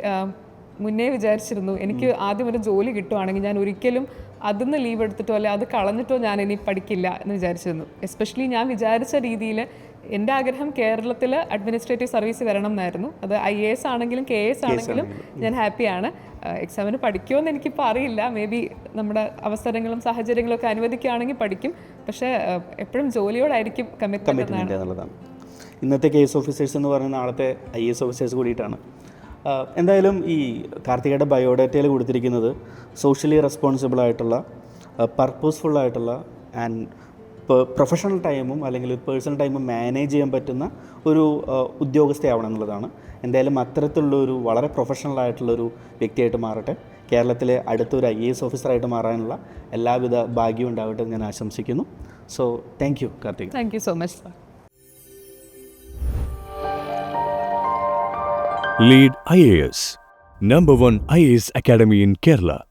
മുന്നേ വിചാരിച്ചിരുന്നു എനിക്ക് ആദ്യം ഒരു ജോലി കിട്ടുവാണെങ്കിൽ ഞാൻ ഒരിക്കലും അതിന്ന് ലീവ് എടുത്തിട്ടോ അല്ലെ അത് കളഞ്ഞിട്ടോ ഞാൻ ഇനി പഠിക്കില്ല എന്ന് വിചാരിച്ചിരുന്നു. എസ്പെഷ്യലി ഞാൻ വിചാരിച്ച രീതിയിൽ എൻ്റെ ആഗ്രഹം കേരളത്തിൽ അഡ്മിനിസ്ട്രേറ്റീവ് സർവീസ് വരണം എന്നായിരുന്നു. അത് IAS ആണെങ്കിലും KS ആണെങ്കിലും ഞാൻ ഹാപ്പിയാണ്. എക്സാമിന് പഠിക്കുമോ എന്ന് എനിക്കിപ്പോൾ അറിയില്ല. മേ ബി നമ്മുടെ അവസരങ്ങളും സാഹചര്യങ്ങളും ഒക്കെ അനുവദിക്കുകയാണെങ്കിൽ പഠിക്കും. പക്ഷേ എപ്പോഴും ജോലിയോടായിരിക്കും കമ്മിറ്റ്മെൻറ്റ് എന്നുള്ളതാണ്. ഇന്നത്തെ കേസ് ഓഫീസേഴ്സ് എന്ന് പറയുന്ന നാളത്തെ IAS ഓഫീസേഴ്സ് കൂടിയിട്ടാണ്. എന്തായാലും ഈ കാർത്തികയുടെ ബയോഡാറ്റയിൽ കൊടുത്തിരിക്കുന്നത് സോഷ്യലി റെസ്പോൺസിബിൾ ആയിട്ടുള്ള, പർപ്പസ്ഫുൾ ആയിട്ടുള്ള ആൻഡ് പ്രൊഫഷണൽ ടൈമും അല്ലെങ്കിൽ ഒരു പേഴ്സണൽ ടൈമും മാനേജ് ചെയ്യാൻ പറ്റുന്ന ഒരു ഉദ്യോഗസ്ഥയാവണം എന്നുള്ളതാണ്. എന്തായാലും അത്തരത്തിലുള്ളൊരു വളരെ പ്രൊഫഷണൽ ആയിട്ടുള്ളൊരു വ്യക്തിയായിട്ട് മാറട്ടെ. കേരളത്തിലെ അടുത്തൊരു IAS ഓഫീസറായിട്ട് മാറാനുള്ള എല്ലാവിധ ഭാഗ്യവും ഉണ്ടാവട്ടെ എന്ന് ഞാൻ ആശംസിക്കുന്നു. So thank you Karthika. Thank you so much. Lead IAS, #1 IAS Academy in Kerala.